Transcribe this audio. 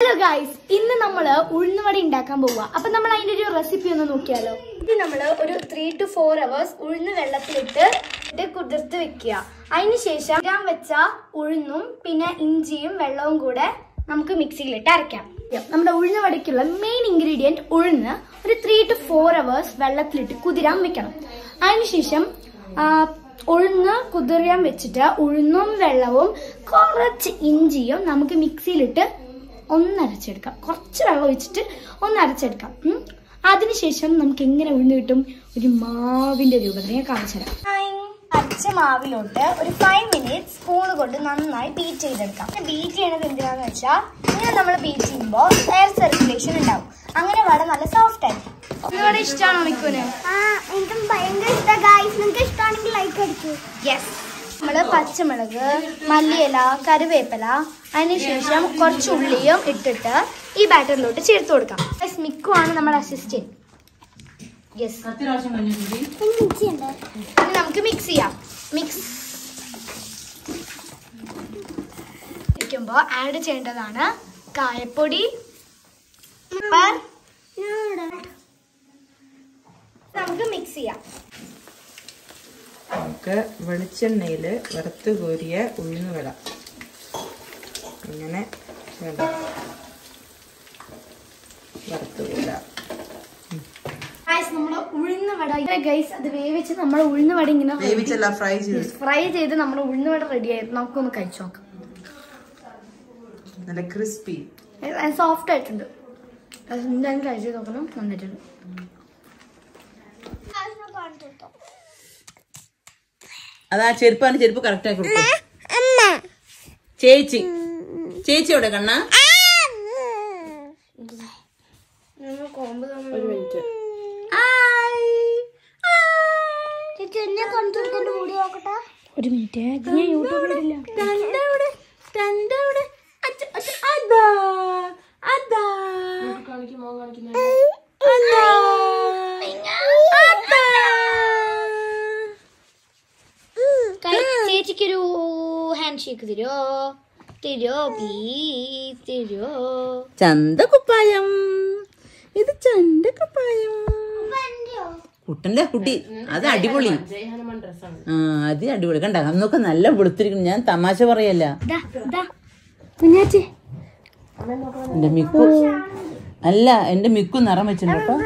Hello guys, ഇന്ന് നമ്മള് ഉഴുന്നുവട ഉണ്ടാക്കാൻ പോവുക. അപ്പൊ നമ്മൾ അതിന്റെ ഒരു റെസിപ്പി ഒന്ന് നോക്കിയാലോ. ഇത് നമ്മൾ ഒരു 3 to 4 hours ഉഴുന്ന് വെള്ളത്തിലിട്ട് കുതിർത്ത് വെക്കുക. അതിനുശേഷം വെച്ച ഉഴുന്നും പിന്നെ ഇഞ്ചിയും വെള്ളവും കൂടെ നമുക്ക് മിക്സിയിലിട്ട് അരയ്ക്കാം. നമ്മുടെ ഉഴുന്നുവടയ്ക്കുള്ള മെയിൻ ഇൻഗ്രീഡിയന്റ് ഉഴുന്ന് ഒരു 3 to 4 hours വെള്ളത്തിലിട്ട് കുതിരാൻ വെക്കണം. അതിനുശേഷം ഉഴുന്ന് കുതിരാൻ വെച്ചിട്ട് ഉഴുന്നും വെള്ളവും കുറച്ച് ഇഞ്ചിയും നമുക്ക് മിക്സിയിലിട്ട് ഒന്നരച്ചെടുക്കാം. കുറച്ച് വെള്ളം ഒഴിച്ചിട്ട് ഒന്നരച്ചെടുക്കാം. അതിനുശേഷം നമുക്ക് എങ്ങനെ ഉഴുന്ന് കിട്ടും, ഒരു മാവിന്റെ രൂപത്തിൽ ഞാൻ കാണിച്ചു തരാം. അരച്ച മാവിലോട്ട് ഒരു 5 minutes സ്പൂൺ കൊണ്ട് നന്നായി ബീറ്റ് ചെയ്തെടുക്കാം. ബീറ്റ് ചെയ്യണത് എന്തിനാന്ന് വെച്ചാൽ ഇങ്ങനെ നമ്മൾ ബീറ്റ് ചെയ്യുമ്പോൾ എയർ സർക്കുലേഷൻ ഉണ്ടാവും. അങ്ങനെ വട നല്ല സോഫ്റ്റ് ആയിരിക്കും. ഒരുപാട് ഇഷ്ടമാണോ മിക്കുന്? എനിക്ക് ഭയങ്കര ഇഷ്ടമായി. നിങ്ങൾക്ക് ഇഷ്ടമാണെങ്കിൽ ലൈക്ക് അടിക്കൂ. യെസ്. നമ്മള് പച്ചമുളക്, മല്ലിയില, കറിവേപ്പില, അതിനുശേഷം കുറച്ച് ഉള്ളിയും ഇട്ടിട്ട് ഈ ബാറ്ററിലോട്ട് ചേർത്ത് കൊടുക്കാം. മിക്കു ആണ് നമ്മുടെ അസിസ്റ്റന്റ്. യെസ്. നമുക്ക് മിക്സ് ചെയ്യാം. മിക്സ് ആഡ് ചെയ്യേണ്ടതാണ് കായപ്പൊടി. നമുക്ക് മിക്സ് ചെയ്യാം. നമുക്ക് വെളിച്ചെണ്ണയിൽ വറുത്ത് കോരിയ ഉഴുന്നുവട ഇങ്ങനെ വറുത്ത് കോരാം. നമ്മുടെ ഉഴുന്നുവട ഗൈസ്, അത് വേവിച്ച് നമ്മുടെ ഉഴുന്നുവട ഇങ്ങനെ ഫ്രൈ ചെയ്ത് നമ്മുടെ ഉഴുന്നുവട റെഡി ആയിട്ട് നമുക്കൊന്ന് കഴിച്ചു നോക്കാം. നല്ല ക്രിസ്പി സോഫ്റ്റ് ആയിട്ടുണ്ട്. എന്തായാലും ട്രൈ ചെയ്ത് നോക്കണം. നന്നായിട്ടുണ്ട്. അതാ ചെരുപ്പ് കറക്റ്റ് ആക്കി കൊടുക്കും. ചേച്ചിയോടെ കണ്ണ ഒരു മിനിറ്റ്. ഒരു മിനിറ്റ്, ഞാൻ യൂട്യൂബിലില്ല. ചേച്ചിക്കൊരു ഹാൻഡ് ഷേക്ക് തരുമോ പ്ലീസ് തരുമോ? ചന്തക്കുപ്പായം, ഇത് ചന്തക്കുപ്പായം. കുട്ടന്റെ കുട്ടി അത് അടിപൊളി. അത് അടിപൊളി. കണ്ട അന്നൊക്കെ നല്ല വെളുത്തിരിക്കുന്നു. ഞാൻ തമാശ പറയല്ല. എന്റെ മിക്കു അല്ല, എന്റെ മിക്കു നിറം വെച്ചിട്ടുണ്ട് കേട്ടോ.